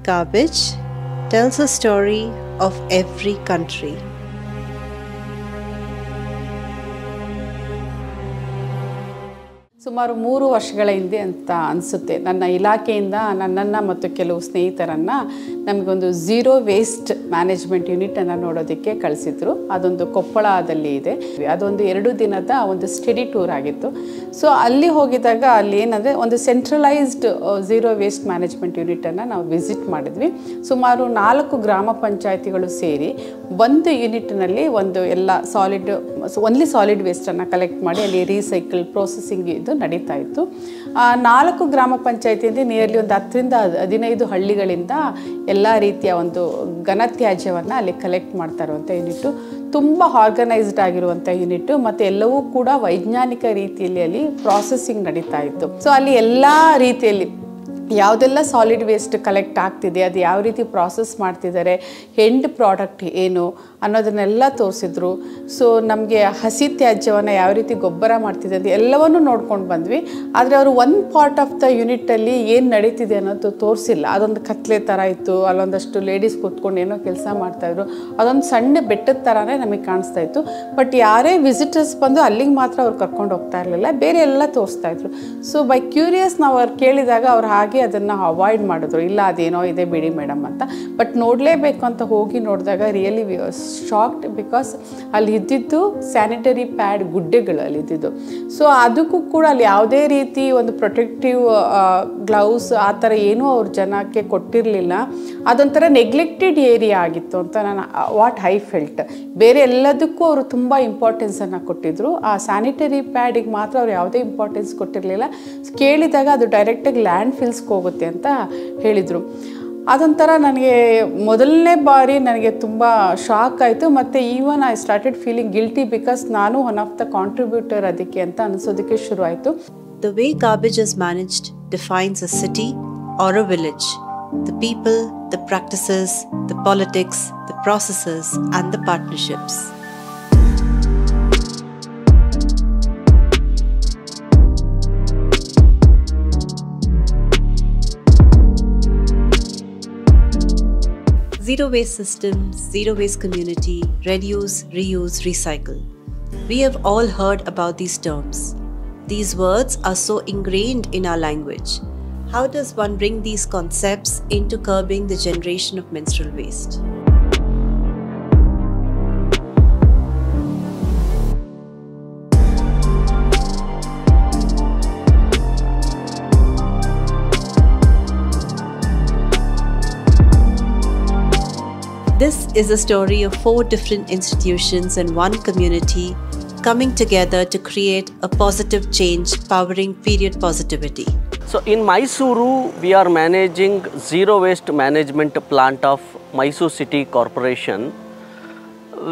Garbage tells a story of every country. ಸುಮಾರು 3 ವರ್ಷಗಳ ಹಿಂದೆ ಅಂತ ಅನಿಸುತ್ತೆ ನನ್ನ ಇಲಾಖೆಯಿಂದ ನನ್ನನ್ನು ಮತ್ತು ಕೆಲವು ಸ್ನೇಹಿತರನ್ನು ನಮಗೊಂದು ಝೀರೋ ವೇಸ್ಟ್ ಮ್ಯಾನೇಜ್ಮೆಂಟ್ ಯೂನಿಟನ್ನು ನೋಡೋದಕ್ಕೆ ಕಳಿಸಿದ್ರು. ಅದೊಂದು ಕೊಪ್ಪಳದಲ್ಲಿ ಇದೆ. ಅದೊಂದು 2 ದಿನದ ಒಂದು ಸ್ಟಡಿ ಟೂರ್ ಆಗಿತ್ತು. ಸೊ ಅಲ್ಲಿ ಹೋಗಿದಾಗ ಅಲ್ಲಿ ಏನಂದರೆ ಒಂದು ಸೆಂಟ್ರಲೈಸ್ಡ್ ಝೀರೋ ವೇಸ್ಟ್ ಮ್ಯಾನೇಜ್ಮೆಂಟ್ ಯೂನಿಟನ್ನು ನಾವು ವಿಸಿಟ್ ಮಾಡಿದ್ವಿ. ಸುಮಾರು 4 ಗ್ರಾಮ ಪಂಚಾಯಿತಿಗಳು ಸೇರಿ ಒಂದು ಯೂನಿಟ್ನಲ್ಲಿ ಒಂದು ಎಲ್ಲ ಸಾಲಿಡ್ ವೇಸ್ಟನ್ನು ಕಲೆಕ್ಟ್ ಮಾಡಿ ಅಲ್ಲಿ ರೀಸೈಕಲ್ ಪ್ರೊಸೆಸಿಂಗ್ ಇದು ನಡೀತಾ ಇತ್ತು. 4 ಗ್ರಾಮ ಪಂಚಾಯತಿಯಿಂದ ನಿಯರ್ಲಿ ಒಂದು 10ರಿಂದ 15 ಹಳ್ಳಿಗಳಿಂದ ಎಲ್ಲ ರೀತಿಯ ಒಂದು ಘನತ್ಯಾಜ್ಯವನ್ನು ಅಲ್ಲಿ ಕಲೆಕ್ಟ್ ಮಾಡ್ತಾ ಇರುವಂಥ ಯೂನಿಟ್ಟು, ತುಂಬ ಆರ್ಗನೈಸ್ಡ್ ಆಗಿರುವಂಥ ಯೂನಿಟ್ಟು, ಮತ್ತು ಎಲ್ಲವೂ ಕೂಡ ವೈಜ್ಞಾನಿಕ ರೀತಿಯಲ್ಲಿ ಅಲ್ಲಿ ಪ್ರಾಸೆಸಿಂಗ್ ನಡೀತಾ ಇತ್ತು. ಸೊ ಅಲ್ಲಿ ಎಲ್ಲ ರೀತಿಯಲ್ಲಿ ಯಾವುದೆಲ್ಲ ಸಾಲಿಡ್ ವೇಸ್ಟ್ ಕಲೆಕ್ಟ್ ಆಗ್ತಿದೆ, ಅದು ಯಾವ ರೀತಿ ಪ್ರಾಸೆಸ್ ಮಾಡ್ತಿದ್ದಾರೆ, ಎಂಡ್ ಪ್ರಾಡಕ್ಟ್ ಏನು ಅನ್ನೋದನ್ನೆಲ್ಲ ತೋರಿಸಿದ್ರು. ಸೊ ನಮಗೆ ಹಸಿ ತ್ಯಾಜ್ಯವನ್ನು ಯಾವ ರೀತಿ ಗೊಬ್ಬರ ಮಾಡ್ತಿದೆ ಅಂತ ಎಲ್ಲವನ್ನೂ ನೋಡ್ಕೊಂಡು ಬಂದ್ವಿ. ಆದರೆ ಅವರು ಒಂದು ಪಾರ್ಟ್ ಆಫ್ ದ ಯೂನಿಟಲ್ಲಿ ಏನು ನಡೀತಿದೆ ಅನ್ನೋದು ತೋರಿಸಿಲ್ಲ. ಅದೊಂದು ಕತ್ಲೆ ಥರ ಇತ್ತು, ಅಲ್ಲೊಂದಷ್ಟು ಲೇಡೀಸ್ ಕೂತ್ಕೊಂಡು ಏನೋ ಕೆಲಸ ಮಾಡ್ತಾಯಿದ್ರು. ಅದೊಂದು ಸಣ್ಣ ಬೆಟ್ಟದ ಥರನೇ ನಮಗೆ ಕಾಣಿಸ್ತಾ ಇತ್ತು. ಬಟ್ ಯಾರೇ ವಿಸಿಟರ್ಸ್ ಬಂದು ಅಲ್ಲಿಗೆ ಮಾತ್ರ ಅವ್ರು ಕರ್ಕೊಂಡು ಹೋಗ್ತಾ ಇರಲಿಲ್ಲ, ಬೇರೆ ಎಲ್ಲ ತೋರಿಸ್ತಾಯಿದ್ರು. ಸೊ ಬೈ ಕ್ಯೂರಿಯಸ್ ನಾವು ಅವ್ರು ಕೇಳಿದಾಗ ಅವ್ರು ಹಾಗೆ ಅದನ್ನು ಅವಾಯ್ಡ್ ಮಾಡಿದ್ರು. ಇಲ್ಲ ಅದೇನೋ ಇದೆ ಬಿಡಿ ಮೇಡಮ್ ಅಂತ. ಬಟ್ ನೋಡಲೇಬೇಕು ಅಂತ ಹೋಗಿ ನೋಡಿದಾಗ really we was shocked, because ಅಲ್ಲಿ ಇದ್ದಿದ್ದು ಸ್ಯಾನಿಟರಿ ಪ್ಯಾಡ್ ಗುಡ್ಡೆಗಳು ಅಲ್ಲಿ ಇದ್ದಿದ್ದು. ಸೊ ಅದಕ್ಕೂ ಕೂಡ ಅಲ್ಲಿ ಯಾವುದೇ ರೀತಿ ಒಂದು ಪ್ರೊಟೆಕ್ಟಿವ್ ಗ್ಲೌಸ್ ಆ ಥರ ಏನೂ ಅವ್ರ ಜನಕ್ಕೆ ಕೊಟ್ಟಿರಲಿಲ್ಲ. ಅದೊಂಥರ ನೆಗ್ಲೆಕ್ಟೆಡ್ ಏರಿಯಾ ಆಗಿತ್ತು ಅಂತ ನಾನು ವಾಟ್ ಐ ಫೆಲ್ಟ್. ಬೇರೆ ಎಲ್ಲದಕ್ಕೂ ಅವರು ತುಂಬ ಇಂಪಾರ್ಟೆನ್ಸನ್ನು ಕೊಟ್ಟಿದ್ದರು. ಆ ಸ್ಯಾನಿಟರಿ ಪ್ಯಾಡಿಗೆ ಮಾತ್ರ ಅವ್ರು ಯಾವುದೇ ಇಂಪಾರ್ಟೆನ್ಸ್ ಕೊಟ್ಟಿರಲಿಲ್ಲ. ಕೇಳಿದಾಗ ಅದು ಡೈರೆಕ್ಟಾಗಿ ಲ್ಯಾಂಡ್ ಫಿಲ್ಸ್ಗೆ ಹೋಗುತ್ತೆ ಅಂತ ಹೇಳಿದರು. ಅದೊಂಥರ ನನಗೆ ಮೊದಲನೇ ಬಾರಿ ನನಗೆ ತುಂಬ ಶಾಕ್ ಆಯಿತು. ಮತ್ತು even I started feeling guilty, because ನಾನು ಒನ್ ಆಫ್ ದ ಕಾಂಟ್ರಿಬ್ಯೂಟರ್ ಅದಕ್ಕೆ ಅಂತ ಅನಿಸೋದಕ್ಕೆ ಶುರು ಆಯಿತು. The way garbage is managed defines a city or a village. The people, the practices, the politics, the processes, and the partnerships. Zero waste system, zero waste community, reduce, reuse, recycle. We have all heard about these terms. These words are so ingrained in our language. How does one bring these concepts into curbing the generation of menstrual waste? This is a story of 4 different institutions and 1 community coming together to create a positive change, powering period positivity. So in Mysuru, we are managing zero waste management plant of Mysuru City Corporation,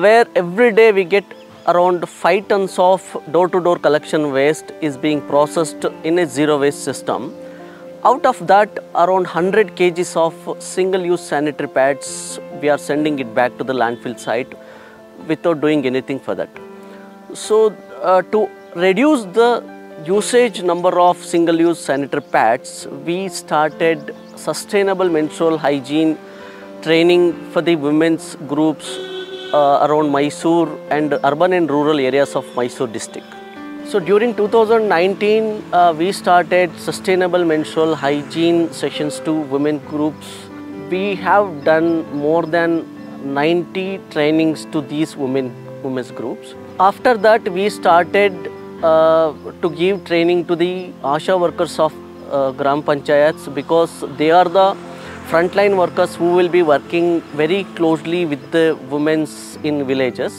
where every day we get around 5 tons of door-to-door collection waste is being processed in a zero waste system. Out of that, around 100 kgs of single-use sanitary pads, we are sending it back to the landfill site without doing anything for that. So to reduce the usage number of single-use sanitary pads, we started sustainable menstrual hygiene training for the women's groups around Mysore and urban and rural areas of Mysore district. So during 2019, we started sustainable menstrual hygiene sessions to women groups. We have done more than 90 trainings to these women's groups. After that, we started to give training to the ASHA workers of Gram Panchayats, because they are the frontline workers who will be working very closely with the women in villages.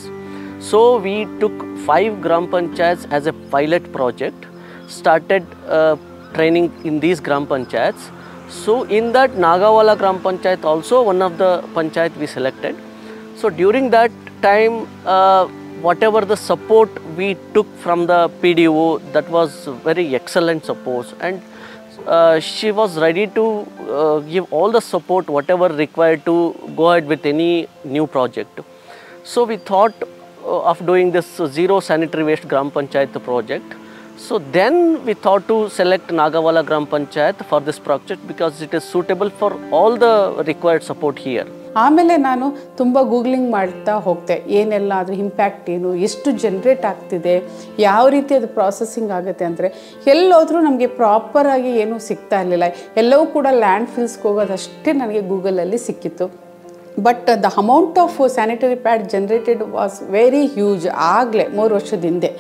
So we took 5 Gram Panchayats as a pilot project, started training in these Gram Panchayats. So in that Nagawala Gram Panchayat also one of the Panchayat we selected. So during that time, whatever the support we took from the PDO, that was very excellent support, and she was ready to give all the support whatever required to go ahead with any new project. So we thought of doing this zero sanitary waste Gram Panchayat project. So then we thought to select Nagawala Gram Panchayat for this project because it is suitable for all the required support here. ಆಮೇಲೆ ನಾನು ತುಂಬ ಗೂಗ್ಲಿಂಗ್ ಮಾಡ್ತಾ ಹೋಗ್ತೆ, ಏನೆಲ್ಲ ಅದ್ರ impact ಏನು, ಎಷ್ಟು generate ಆಗ್ತಿದೆ, ಯಾವ ರೀತಿ ಅದು ಪ್ರಾಸೆಸಿಂಗ್ ಆಗುತ್ತೆ ಅಂದರೆ ಎಲ್ಲೋದ್ರೂ ನಮಗೆ ಪ್ರಾಪರಾಗಿ ಏನೂ ಸಿಗ್ತಾ ಇರಲಿಲ್ಲ. ಎಲ್ಲವೂ ಕೂಡ ಲ್ಯಾಂಡ್ ಫಿಲ್ಸ್ಗೆ ಹೋಗೋದಷ್ಟೇ ನನಗೆ ಗೂಗಲಲ್ಲಿ ಸಿಕ್ಕಿತ್ತು. But the amount of sanitary pad generated was very huge ಆಗಲೇ 3 ವರ್ಷದ ಹಿಂದೆ.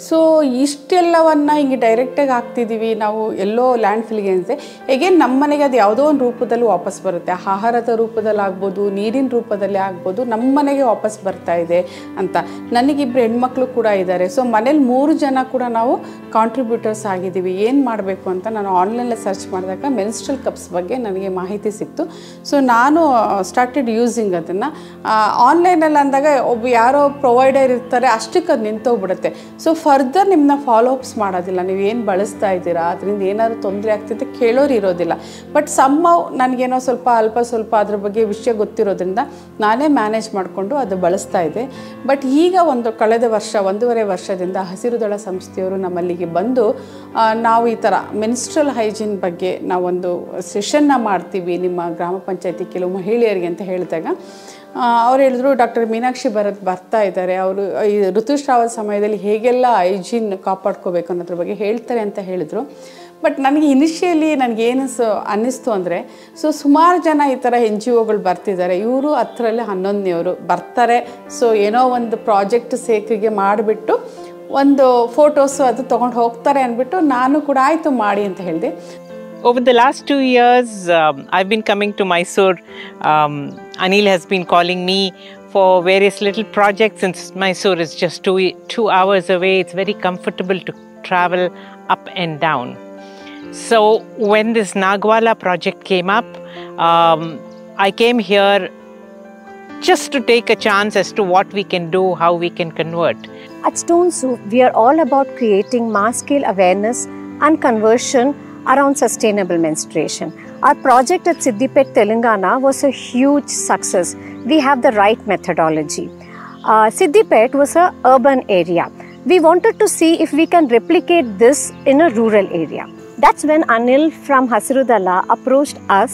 ಸೊ ಇಷ್ಟೆಲ್ಲವನ್ನು ಹಿಂಗೆ ಡೈರೆಕ್ಟಾಗಿ ಹಾಕ್ತಿದ್ದೀವಿ ನಾವು ಎಲ್ಲೋ ಲ್ಯಾಂಡ್ ಫಿಲ್ಗೆ ಅಂದರೆ ಹೇಗೇನು ನಮ್ಮ ಮನೆಗೆ ಅದು ಯಾವುದೋ ಒಂದು ರೂಪದಲ್ಲಿ ವಾಪಸ್ ಬರುತ್ತೆ, ಆಹಾರದ ರೂಪದಲ್ಲಿ ಆಗ್ಬೋದು, ನೀರಿನ ರೂಪದಲ್ಲಿ ಆಗ್ಬೋದು, ನಮ್ಮ ಮನೆಗೆ ವಾಪಸ್ ಬರ್ತಾ ಇದೆ ಅಂತ. ನನಗಿಬ್ಬರು ಹೆಣ್ಮಕ್ಳು ಕೂಡ ಇದ್ದಾರೆ. ಸೊ ಮನೇಲಿ 3 ಜನ ಕೂಡ ನಾವು ಕಾಂಟ್ರಿಬ್ಯೂಟರ್ಸ್ ಆಗಿದ್ದೀವಿ. ಏನು ಮಾಡಬೇಕು ಅಂತ ನಾನು ಆನ್ಲೈನಲ್ಲಿ ಸರ್ಚ್ ಮಾಡಿದಾಗ ಮೆನ್ಸ್ಟ್ರಲ್ ಕಪ್ಸ್ ಬಗ್ಗೆ ನನಗೆ ಮಾಹಿತಿ ಸಿಕ್ತು. ಸೊ ನಾನು ಸ್ಟಾರ್ಟೆಡ್ ಯೂಸಿಂಗ್ ಅದನ್ನು. ಆನ್ಲೈನಲ್ಲಿ ಅಂದಾಗ ಒಬ್ಬ ಯಾರೋ ಪ್ರೊವೈಡರ್ ಇರ್ತಾರೆ, ಅಷ್ಟಕ್ಕೆ ಅದು ನಿಂತೋಗ್ಬಿಡುತ್ತೆ. ಸೊ ಫರ್ದರ್ ನಿಮ್ಮನ್ನ ಫಾಲೋ ಅಪ್ಸ್ ಮಾಡೋದಿಲ್ಲ, ನೀವು ಏನು ಬಳಸ್ತಾ ಇದ್ದೀರಾ, ಅದರಿಂದ ಏನಾದರೂ ತೊಂದರೆ ಆಗ್ತಿದೆ ಕೇಳೋರು ಇರೋದಿಲ್ಲ. ಬಟ್ ಸಮ್ಮವ್ ನನಗೇನೋ ಅಲ್ಪ ಸ್ವಲ್ಪ ಅದ್ರ ಬಗ್ಗೆ ವಿಷಯ ಗೊತ್ತಿರೋದ್ರಿಂದ ನಾನೇ ಮ್ಯಾನೇಜ್ ಮಾಡಿಕೊಂಡು ಅದು ಬಳಸ್ತಾ ಇದ್ದೆ. ಬಟ್ ಈಗ ಕಳೆದ ವರ್ಷ 1.5 ವರ್ಷದಿಂದ ಹಸಿರುದಳ ಸಂಸ್ಥೆಯವರು ನಮ್ಮಲ್ಲಿಗೆ ಬಂದು ನಾವು ಈ ಥರ ಮೆನ್ಸ್ಟ್ರಲ್ ಹೈಜೀನ್ ಬಗ್ಗೆ ನಾವೊಂದು ಸೆಷನ್ನ ಮಾಡ್ತೀವಿ ನಿಮ್ಮ ಗ್ರಾಮ ಪಂಚಾಯತಿ ಕೆಲವು ಮಹಿಳೆಯರಿಗೆ ಅಂತ ಹೇಳಿದಾಗ ಅವ್ರು ಹೇಳಿದ್ರು, ಡಾಕ್ಟರ್ ಮೀನಾಕ್ಷಿ ಬರ್ತಾ ಇದ್ದಾರೆ, ಅವರು ಈ ಋತುಸ್ರಾವದ ಸಮಯದಲ್ಲಿ ಹೇಗೆಲ್ಲ ಹೈಜೀನ್ ಕಾಪಾಡ್ಕೋಬೇಕು ಅನ್ನೋದ್ರ ಬಗ್ಗೆ ಹೇಳ್ತಾರೆ ಅಂತ ಹೇಳಿದ್ರು. ಬಟ್ ನನಗೆ ಇನಿಷಿಯಲಿ ನನಗೇನು ಅನ್ನಿಸ್ತು ಅಂದರೆ, ಸೊ ಸುಮಾರು ಜನ ಈ ಥರ NGOಗಳು ಬರ್ತಿದ್ದಾರೆ, ಇವರು 10ರಲ್ಲಿ 11ನೇವರು ಬರ್ತಾರೆ. ಸೊ ಏನೋ ಒಂದು ಪ್ರಾಜೆಕ್ಟ್ ಸೇಕಿಗೆ ಮಾಡಿಬಿಟ್ಟು ಒಂದು ಫೋಟೋಸು ಅದು ತೊಗೊಂಡು ಹೋಗ್ತಾರೆ ಅಂದ್ಬಿಟ್ಟು ನಾನು ಕೂಡ ಆಯಿತು ಮಾಡಿ ಅಂತ ಹೇಳಿದೆ. Over the last 2 years, I've been coming to Mysore. Anil has been calling me for various little projects since Mysore is just 2 hours away. It's very comfortable to travel up and down. So when this Nagawala project came up, I came here just to take a chance as to what we can do, how we can convert. At Stone Soup, we are all about creating mass-scale awareness and conversion around sustainable menstruation. Our project at Siddipet, Telangana was a huge success. We have the right methodology. Siddipet was an urban area. We wanted to see if we can replicate this in a rural area. That's when Anil from Hasirudala approached us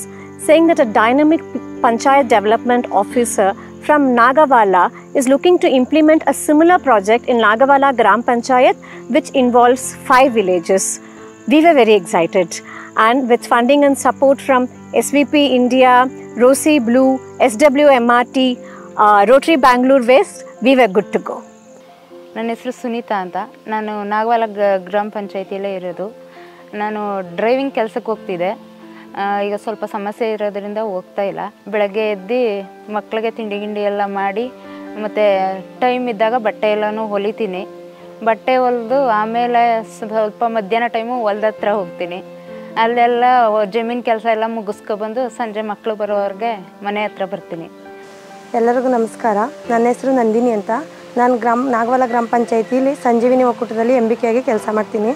saying that a dynamic Panchayat Development Officer from Nagawala is looking to implement a similar project in Nagawala Gram Panchayat, which involves 5 villages. We were very excited, and with funding and support from SVP India, Rosi Blue, SWMRT, Rotary Bangalore West, we were good to go. ನನ್ನ ಹೆಸರು ಸುನೀತಾ ಅಂತ. ನಾನು ನಾಗವಾಲ ಗ್ರಾಮ ಪಂಚಾಯತಿಯಲ್ಲೇ ಇರೋದು. ನಾನು driving ಕೆಲಸಕ್ಕೆ ಹೋಗ್ತಿದ್ದೆ. ಈಗ ಸ್ವಲ್ಪ ಸಮಸ್ಯೆ ಇರೋದ್ರಿಂದ ಹೋಗ್ತಾ ಇಲ್ಲ. ಬೆಳಗ್ಗೆ ಎದ್ದು ಮಕ್ಕಳಿಗೆ ತಿಂಡಿ ಎಲ್ಲ ಮಾಡಿ ಮತ್ತು ಟೈಮ್ ಇದ್ದಾಗ ಬಟ್ಟೆ ಎಲ್ಲನೂ ಹೊಲಿತೀನಿ. ಬಟ್ಟೆ ಹೊಲಿದು ಆಮೇಲೆ ಸ್ವಲ್ಪ ಮಧ್ಯಾಹ್ನ ಟೈಮು ಹೊಲ್ದ ಹತ್ರ ಹೋಗ್ತೀನಿ. ಅಲ್ಲೆಲ್ಲ ಜಮೀನು ಕೆಲಸ ಎಲ್ಲ ಮುಗಿಸ್ಕೊಬಂದು ಸಂಜೆ ಮಕ್ಕಳು ಬರೋವ್ರಿಗೆ ಮನೆ ಹತ್ರ ಬರ್ತೀನಿ. ಎಲ್ಲರಿಗೂ ನಮಸ್ಕಾರ. ನನ್ನ ಹೆಸರು ನಂದಿನಿ ಅಂತ. ನಾನು ನಾಗವಾಲ ಗ್ರಾಮ ಪಂಚಾಯತಿಲಿ ಸಂಜೀವಿನಿ ಒಕ್ಕೂಟದಲ್ಲಿ MBK ಆಗಿ ಕೆಲಸ ಮಾಡ್ತೀನಿ.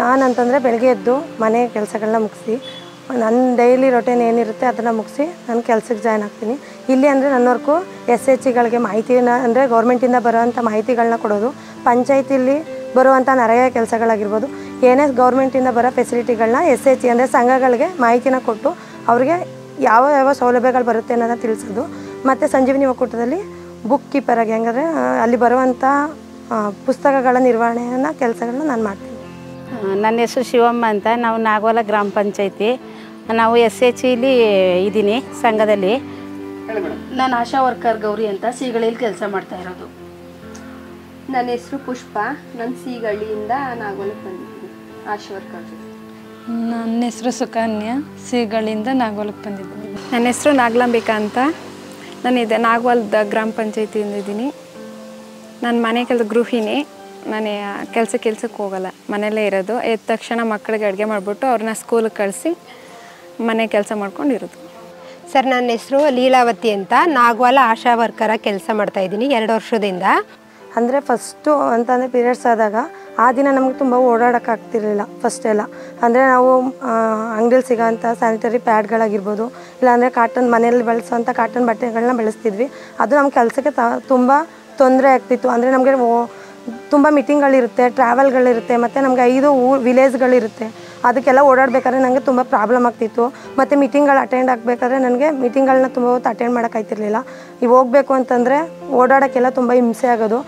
ನಾನಂತಂದರೆ ಬೆಳಗ್ಗೆ ಎದ್ದು ಮನೆ ಕೆಲಸಗಳನ್ನ ಮುಗಿಸಿ ನನ್ನ ಡೈಲಿ ರೊಟೀನ್ ಏನಿರುತ್ತೆ ಅದನ್ನು ಮುಗಿಸಿ ನಾನು ಕೆಲಸಕ್ಕೆ ಜಾಯ್ನ್ ಆಗ್ತೀನಿ. ಇಲ್ಲಿ ಅಂದರೆ ನನ್ನ ವರ್ಕು SHಗಳಿಗೆ ಮಾಹಿತಿನ ಅಂದರೆ ಗೌರ್ಮೆಂಟಿಂದ ಬರೋವಂಥ ಮಾಹಿತಿಗಳನ್ನ ಕೊಡೋದು, ಪಂಚಾಯತಿಲಿ ಬರುವಂಥ ನರೇಗಾ ಕೆಲಸಗಳಾಗಿರ್ಬೋದು, ಏನೇ ಗೌರ್ಮೆಂಟಿಂದ ಬರೋ ಫೆಸಿಲಿಟಿಗಳನ್ನ SH ಅಂದರೆ ಸಂಘಗಳಿಗೆ ಮಾಹಿತಿನ ಕೊಟ್ಟು ಅವ್ರಿಗೆ ಯಾವ ಸೌಲಭ್ಯಗಳು ಬರುತ್ತೆ ಅನ್ನೋದನ್ನ ತಿಳಿಸೋದು. ಮತ್ತು ಸಂಜೀವಿನಿ ಒಕ್ಕೂಟದಲ್ಲಿ ಬುಕ್ ಕೀಪರ್ ಆಗಿ ಹೆಂಗಂದರೆ ಅಲ್ಲಿ ಬರುವಂಥ ಪುಸ್ತಕಗಳ ನಿರ್ವಹಣೆಯನ್ನು ಕೆಲಸಗಳನ್ನ ನಾನು ಮಾಡ್ತೀನಿ. ನನ್ನ ಹೆಸರು ಶಿವಮ್ಮ ಅಂತ. ನಾವು ನಾಗವಾಲ ಗ್ರಾಮ ಪಂಚಾಯತಿ, ನಾವು SHಲಿ ಇದ್ದೀನಿ ಸಂಘದಲ್ಲಿ. ನಾನು ಆಶಾ ವರ್ಕರ್ ಗೌರಿ ಅಂತ ಸೀಗಳಿಯಲ್ಲಿ ಕೆಲಸ ಮಾಡ್ತಾ ಇರೋದು. ನನ್ನ ಹೆಸರು ಪುಷ್ಪ, ನಾನು ಸೀಗಳಿಯಿಂದ ನಾಗವಾಲಕ್ಕೆ ಬಂದಿದ್ದೀನಿ ಆಶಾ ವರ್ಕರ್. ನನ್ನ ಹೆಸರು ಸುಕನ್ಯಾ, ಸೀಗಳಿಂದ ನಾಗವಾಲಕ್ಕೆ ಬಂದಿದ್ದೀನಿ. ನನ್ನ ಹೆಸರು ನಾಗಲಾಂಬಿಕಾ ಅಂತ. ನಾನು ನಾಗವಾಲದ ಗ್ರಾಮ ಪಂಚಾಯತಿಯಿಂದ ಇದ್ದೀನಿ. ನನ್ನ ಮನೆ ಕೆಲಸ ಗೃಹಿಣಿ. ನಾನು ಕೆಲ್ಸಕ್ಕೆ ಹೋಗಲ್ಲ, ಮನೆಯಲ್ಲೇ ಇರೋದು. ಎದ್ದ ತಕ್ಷಣ ಮಕ್ಕಳಿಗೆ ಅಡುಗೆ ಮಾಡಿಬಿಟ್ಟು ಅವ್ರನ್ನ ಸ್ಕೂಲಿಗೆ ಕಳಿಸಿ ಮನೆ ಕೆಲಸ ಮಾಡ್ಕೊಂಡಿರೋದು. ಸರ್, ನನ್ನ ಹೆಸರು ಲೀಲಾವತಿ ಅಂತ. ನಾಗವಾಲ ಆಶಾ ವರ್ಕರ ಕೆಲಸ ಮಾಡ್ತಾಯಿದ್ದೀನಿ 2 ವರ್ಷದಿಂದ. ಅಂದರೆ ಫಸ್ಟು ಅಂತಂದರೆ ಪೀರಿಯಡ್ಸ್ ಆದಾಗ ಆ ದಿನ ನಮಗೆ ತುಂಬ ಓಡಾಡೋಕ್ಕಾಗ್ತಿರ್ಲಿಲ್ಲ ಫಸ್ಟೆಲ್ಲ. ಅಂದರೆ ನಾವು ಅಂಗಡಿಯಲ್ಲಿ ಸಿಗೋಂಥ ಸ್ಯಾನಿಟರಿ ಪ್ಯಾಡ್ಗಳಾಗಿರ್ಬೋದು, ಇಲ್ಲಾಂದರೆ ಕಾಟನ್ ಮನೆಯಲ್ಲಿ ಬಳಸೋಂಥ ಕಾಟನ್ ಬಟ್ಟೆಗಳನ್ನ ಬಳಸ್ತಿದ್ವಿ. ಅದು ನಮ್ಮ ಕೆಲಸಕ್ಕೆ ತುಂಬ ತೊಂದರೆ ಆಗ್ತಿತ್ತು. ಅಂದರೆ ನಮಗೆ ತುಂಬ ಮೀಟಿಂಗ್ಗಳಿರುತ್ತೆ, ಟ್ರಾವೆಲ್ಗಳಿರುತ್ತೆ, ಮತ್ತು ನಮಗೆ 5 ವಿಲೇಜ್ಗಳಿರುತ್ತೆ. ಅದಕ್ಕೆಲ್ಲ ಓಡಾಡಬೇಕಾದ್ರೆ ನನಗೆ ತುಂಬ ಪ್ರಾಬ್ಲಮ್ ಆಗ್ತಿತ್ತು. ಮತ್ತು ಮೀಟಿಂಗ್ಗಳು ಅಟೆಂಡ್ ಆಗಬೇಕಾದ್ರೆ ನನಗೆ ಮೀಟಿಂಗ್ಗಳನ್ನ ತುಂಬ ಹೊತ್ತು ಅಟೆಂಡ್ ಮಾಡೋಕ್ಕಾಗ್ತಿರ್ಲಿಲ್ಲ. ಈಗ ಹೋಗಬೇಕು ಅಂತಂದರೆ ಓಡಾಡೋಕ್ಕೆಲ್ಲ ತುಂಬ ಹಿಂಸೆ ಆಗೋದು.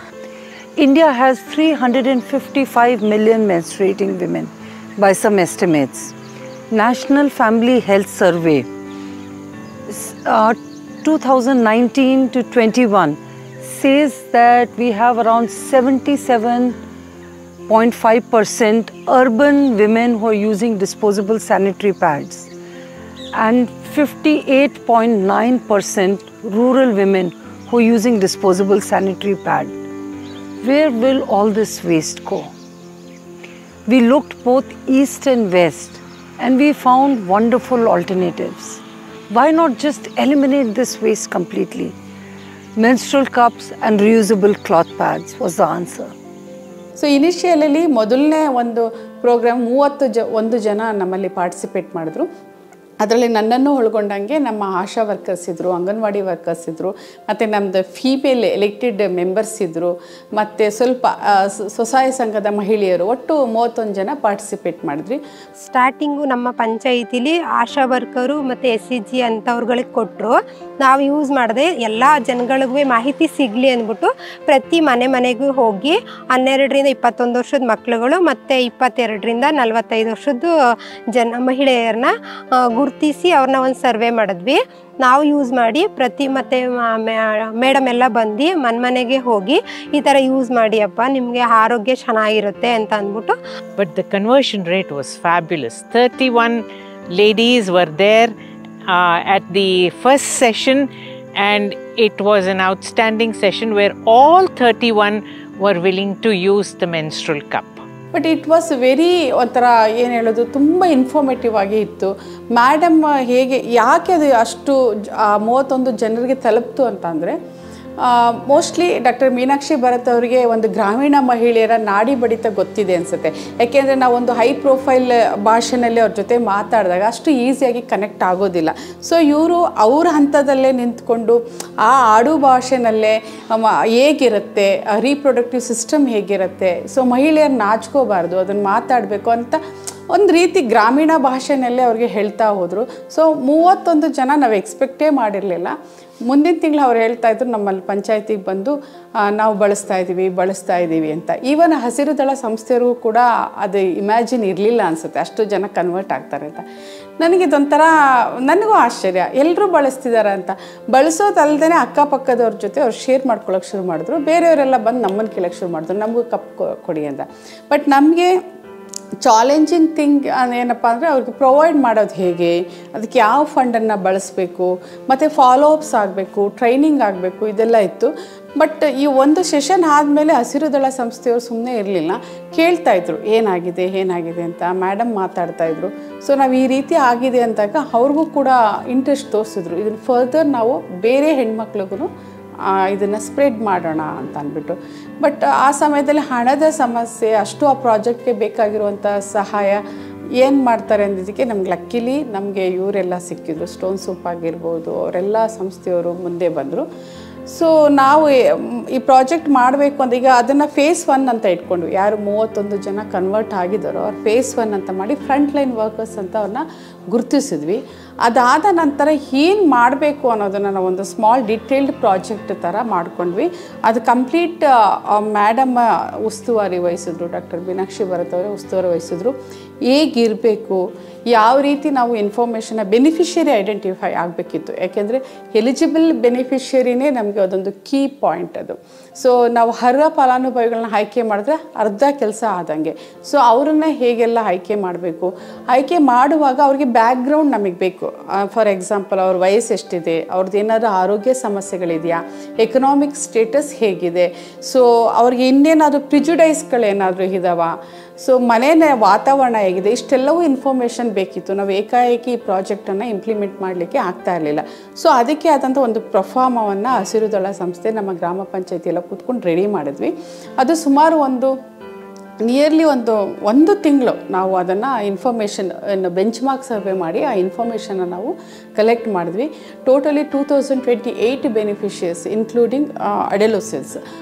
India has 355 million menstruating women by some estimates. National Family Health Survey 2019 to 21 says that we have around 77.5% urban women who are using disposable sanitary pads and 58.9% rural women who are using disposable sanitary pads. Where will all this waste go? We looked both east and west and we found wonderful alternatives. Why not just eliminate this waste completely? Menstrual cups and reusable cloth pads was the answer. So ಇನಿಷಿಯಲಲ್ಲಿ ಮೊದಲನೇ ಒಂದು program 31 ಜನ ನಮ್ಮಲ್ಲಿ participate ಮಾಡಿದ್ರು. ಅದರಲ್ಲಿ ನನ್ನನ್ನು ಒಳಗೊಂಡಂಗೆ ನಮ್ಮ ಆಶಾ workers ಇದ್ದರು, ಅಂಗನವಾಡಿ ವರ್ಕರ್ಸ್ ಇದ್ದರು, ಮತ್ತು ನಮ್ಮದು ಫೀಮೇಲ್ ಎಲೆಕ್ಟೆಡ್ ಮೆಂಬರ್ಸ್ ಇದ್ದರು, ಮತ್ತು ಸ್ವಲ್ಪ ಸ್ವಸಹಾಯ ಸಂಘದ ಮಹಿಳೆಯರು, ಒಟ್ಟು 31 ಜನ ಪಾರ್ಟಿಸಿಪೇಟ್ ಮಾಡಿದ್ರಿ. ಸ್ಟಾರ್ಟಿಂಗು ನಮ್ಮ ಪಂಚಾಯಿತಿಲಿ ಆಶಾ ವರ್ಕರು ಮತ್ತು SCG ಅಂಥವ್ರುಗಳಿಗೆ ಕೊಟ್ಟರು. ನಾವು ಯೂಸ್ ಮಾಡಿದೆ ಎಲ್ಲ ಜನಗಳಿಗೂ ಮಾಹಿತಿ ಸಿಗಲಿ ಅಂದ್ಬಿಟ್ಟು ಪ್ರತಿ ಮನೆಗೂ ಹೋಗಿ 12ರಿಂದ 21 ವರ್ಷದ ಮಕ್ಕಳುಗಳು ಮತ್ತು 22ರಿಂದ 45 ವರ್ಷದ ಮಹಿಳೆಯರನ್ನ ಗುರುತಿಸಿ ಅವ್ರನ್ನ ಒಂದು ಸರ್ವೆ ಮಾಡಿದ್ವಿ. ನಾವು ಯೂಸ್ ಮಾಡಿ ಮತ್ತು ಮೇಡಮ್ ಎಲ್ಲ ಬಂದು ಮನೆಗೆ ಹೋಗಿ ಈ ಥರ ಯೂಸ್ ಮಾಡಿ ಅಪ್ಪ, ನಿಮಗೆ ಆರೋಗ್ಯ ಚೆನ್ನಾಗಿರುತ್ತೆ ಅಂತ ಅಂದ್ಬಿಟ್ಟು. But the conversion rate was fabulous. 31 ladies were there at the first session, and it was an outstanding session where all 31 were willing to use the menstrual cup. But it was very ಒಂಥರ ಏನು ಹೇಳೋದು, ತುಂಬ informative ಆಗಿ ಇತ್ತು. Madam ಯಾಕೆ ಅದು ಅಷ್ಟು 31 ಜನರಿಗೆ ತಲುಪ್ತು ಅಂತಂದರೆ, ಮೋಸ್ಟ್ಲಿ ಡಾಕ್ಟರ್ ಮೀನಾಕ್ಷಿ ಭರತ್ ಅವರಿಗೆ ಒಂದು ಗ್ರಾಮೀಣ ಮಹಿಳೆಯರ ನಾಡಿ ಬಡಿತ ಗೊತ್ತಿದೆ ಅನಿಸುತ್ತೆ. ಯಾಕೆಂದರೆ ನಾವೊಂದು ಹೈ ಪ್ರೊಫೈಲ್ ಭಾಷೆನಲ್ಲಿ ಅವ್ರ ಜೊತೆ ಮಾತಾಡಿದಾಗ ಅಷ್ಟು ಈಸಿಯಾಗಿ ಕನೆಕ್ಟ್ ಆಗೋದಿಲ್ಲ. ಸೊ ಇವರು ಅವ್ರ ಹಂತದಲ್ಲೇ ನಿಂತ್ಕೊಂಡು ಆ ಆಡು ಭಾಷೆನಲ್ಲೇ ಹೇಗಿರುತ್ತೆ, ರೀಪ್ರೊಡಕ್ಟಿವ್ ಸಿಸ್ಟಮ್ ಹೇಗಿರುತ್ತೆ, ಸೊ ಮಹಿಳೆಯರು ನಾಚ್ಕೋಬಾರ್ದು, ಅದನ್ನು ಮಾತಾಡಬೇಕು ಅಂತ ಒಂದು ರೀತಿ ಗ್ರಾಮೀಣ ಭಾಷೆನಲ್ಲೇ ಅವ್ರಿಗೆ ಹೇಳ್ತಾ ಹೋದರು. ಸೊ 31 ಜನ ನಾವು ಎಕ್ಸ್ಪೆಕ್ಟೇ ಮಾಡಿರಲಿಲ್ಲ. ಮುಂದಿನ ತಿಂಗಳು ಅವ್ರು ಹೇಳ್ತಾಯಿದ್ರು ನಮ್ಮಲ್ಲಿ ಪಂಚಾಯತಿಗೆ ಬಂದು ನಾವು ಬಳಸ್ತಾ ಇದ್ದೀವಿ ಅಂತ. ಈವನ್ ಹಸಿರು ದಳ ಸಂಸ್ಥೆಯರಿಗೂ ಕೂಡ ಅದು ಇಮ್ಯಾಜಿನ್ ಇರಲಿಲ್ಲ ಅನಿಸುತ್ತೆ ಅಷ್ಟು ಜನ ಕನ್ವರ್ಟ್ ಆಗ್ತಾರೆ ಅಂತ. ನನಗೂ ಆಶ್ಚರ್ಯ, ಎಲ್ಲರೂ ಬಳಸ್ತಿದ್ದಾರೆ ಅಂತ. ಬಳಸೋದಲ್ಲದೆ ಅಕ್ಕಪಕ್ಕದವ್ರ ಜೊತೆ ಅವ್ರು ಶೇರ್ ಮಾಡ್ಕೊಳ್ಳೋಕೆ ಶುರು ಮಾಡಿದ್ರು. ಬೇರೆಯವರೆಲ್ಲ ಬಂದು ನಮ್ಮನ್ನು ಕೇಳೋಕ್ಕೆ ಶುರು ಮಾಡಿದ್ರು, ನಮಗೂ ಕಪ್ ಕೊಡಿ ಅಂತ. ಬಟ್ ನಮಗೆ ಚಾಲೆಂಜಿಂಗ್ ಥಿಂಗ್ ಏನಪ್ಪ ಅಂದರೆ ಅವ್ರಿಗೆ ಪ್ರೊವೈಡ್ ಮಾಡೋದು ಹೇಗೆ, ಅದಕ್ಕೆ ಯಾವ ಫಂಡನ್ನು ಬಳಸಬೇಕು, ಮತ್ತು ಫಾಲೋ ಅಪ್ಸ್ ಆಗಬೇಕು, ಟ್ರೈನಿಂಗ್ ಆಗಬೇಕು, ಇದೆಲ್ಲ ಇತ್ತು. ಬಟ್ ಈ ಒಂದು ಸೆಷನ್ ಆದಮೇಲೆ ಹಸಿರು ದಳ ಸಂಸ್ಥೆಯವರು ಸುಮ್ಮನೆ ಇರಲಿಲ್ಲ, ಕೇಳ್ತಾಯಿದ್ರು ಏನಾಗಿದೆ ಅಂತ. ಮೇಡಮ್ ಮಾತಾಡ್ತಾಯಿದ್ರು. ಸೊ ನಾವು ಈ ರೀತಿ ಆಗಿದೆ ಅಂದಾಗ ಅವ್ರಿಗೂ ಕೂಡ ಇಂಟ್ರೆಸ್ಟ್ ತೋರಿಸಿದ್ರು, ಇದನ್ನು ಫರ್ದರ್ ನಾವು ಬೇರೆ ಹೆಣ್ಮಕ್ಳಿಗೂ ಇದನ್ನು ಸ್ಪ್ರೆಡ್ ಮಾಡೋಣ ಅಂತ ಅಂದ್ಬಿಟ್ಟು. ಬಟ್ ಆ ಸಮಯದಲ್ಲಿ ಹಣದ ಸಮಸ್ಯೆ, ಅಷ್ಟು ಆ ಪ್ರಾಜೆಕ್ಟ್ಗೆ ಬೇಕಾಗಿರುವಂಥ ಸಹಾಯ ಏನು ಮಾಡ್ತಾರೆ ಅಂದಿದ್ದಕ್ಕೆ ನಮ್ಗೆ ಲಕ್ಕಿಲಿ ನಮಗೆ ಇವರೆಲ್ಲ ಸಿಕ್ಕಿದ್ರು. ಸ್ಟೋನ್ ಸೂಪ್ ಆಗಿರ್ಬೋದು, ಅವರೆಲ್ಲ ಸಂಸ್ಥೆಯವರು ಮುಂದೆ ಬಂದರು. ಸೊ ನಾವು ಈ ಪ್ರಾಜೆಕ್ಟ್ ಮಾಡಬೇಕು ಅಂತ ಈಗ ಅದನ್ನು ಫೇಸ್ 1 ಅಂತ ಇಟ್ಕೊಂಡ್ವಿ. ಯಾರು 31 ಜನ ಕನ್ವರ್ಟ್ ಆಗಿದ್ದಾರೋ ಅವ್ರು ಫೇಸ್ 1 ಅಂತ ಮಾಡಿ ಫ್ರಂಟ್ ಲೈನ್ ವರ್ಕರ್ಸ್ ಅಂತ ಅವ್ರನ್ನ ಗುರುತಿಸಿದ್ವಿ. ಅದಾದ ನಂತರ ಏನು ಮಾಡಬೇಕು ಅನ್ನೋದನ್ನು ನಾವು ಒಂದು ಸ್ಮಾಲ್ ಡಿಟೇಲ್ಡ್ ಪ್ರಾಜೆಕ್ಟ್ ಥರ ಮಾಡ್ಕೊಂಡ್ವಿ. ಅದು ಕಂಪ್ಲೀಟ್ ಮೇಡಮ್ ಉಸ್ತುವಾರಿ ವಹಿಸಿದ್ರು, ಡಾಕ್ಟರ್ ಮೀನಾಕ್ಷಿ ಭರತ್ ಅವರೇ ಉಸ್ತುವಾರಿ ವಹಿಸಿದ್ರು. ಹೇಗಿರಬೇಕು, ಯಾವ ರೀತಿ ನಾವು ಇನ್ಫಾರ್ಮೇಷನ್ನ ಬೆನಿಫಿಷಿಯರಿ ಐಡೆಂಟಿಫೈ ಆಗಬೇಕಿತ್ತು. ಯಾಕೆಂದರೆ ಎಲಿಜಿಬಲ್ ಬೆನಿಫಿಷಿಯರಿನೇ ನಮಗೆ ಅದೊಂದು ಕೀ ಪಾಯಿಂಟ್ ಅದು. ಸೊ ನಾವು ಅರ್ಹ ಫಲಾನುಭವಿಗಳನ್ನ ಆಯ್ಕೆ ಮಾಡಿದ್ರೆ ಅರ್ಧ ಕೆಲಸ ಆದಂಗೆ. ಸೊ ಅವರನ್ನು ಹೇಗೆಲ್ಲ ಆಯ್ಕೆ ಮಾಡಬೇಕು, ಆಯ್ಕೆ ಮಾಡುವಾಗ ಅವ್ರಿಗೆ ಬ್ಯಾಕ್ಗ್ರೌಂಡ್ ನಮಗೆ ಬೇಕು. ಫಾರ್ ಎಕ್ಸಾಂಪಲ್ ಅವ್ರ ವಯಸ್ಸು ಎಷ್ಟಿದೆ, ಅವ್ರದ್ದು ಏನಾದರೂ ಆರೋಗ್ಯ ಸಮಸ್ಯೆಗಳಿದೆಯಾ, ಎಕನಾಮಿಕ್ ಸ್ಟೇಟಸ್ ಹೇಗಿದೆ, ಸೊ ಅವ್ರಿಗೆ ಇನ್ನೇನಾದರೂ ಪ್ರಿಜುಡೈಸ್ಗಳೇನಾದರೂ ಇದಾವ, ಸೊ ಮನೆಯ ವಾತಾವರಣ ಹೇಗಿದೆ, ಇಷ್ಟೆಲ್ಲವೂ ಇನ್ಫಾರ್ಮೇಷನ್ ಬೇಕಿತ್ತು. ನಾವು ಏಕಾಏಕಿ ಈ ಪ್ರಾಜೆಕ್ಟನ್ನು ಇಂಪ್ಲಿಮೆಂಟ್ ಮಾಡಲಿಕ್ಕೆ ಆಗ್ತಾ ಇರಲಿಲ್ಲ. ಸೊ ಅದಕ್ಕೆ ಆದಂಥ ಒಂದು ಪ್ರೊಫಾರ್ಮವನ್ನು ಹಸಿರು ದಳ ಸಂಸ್ಥೆ ನಮ್ಮ ಗ್ರಾಮ ಪಂಚಾಯತಿ ಎಲ್ಲ ಕೂತ್ಕೊಂಡು ರೆಡಿ ಮಾಡಿದ್ವಿ. ಅದು ಸುಮಾರು ಒಂದು ನಿಯರ್ಲಿ ಒಂದು ತಿಂಗಳು ನಾವು ಅದನ್ನು ಇನ್ಫಾರ್ಮೇಷನ್ ಬೆಂಚ್ ಮಾರ್ಕ್ ಸರ್ವೆ ಮಾಡಿ ಆ ಇನ್ಫಾರ್ಮೇಷನ್ನ ನಾವು ಕಲೆಕ್ಟ್ ಮಾಡಿದ್ವಿ. ಟೋಟಲಿ 2028 ಬೆನಿಫಿಷಿಯರ್ಸ್ ಇನ್ಕ್ಲೂಡಿಂಗ್ ಅಡೆಲೋಸಿಲ್ಸ್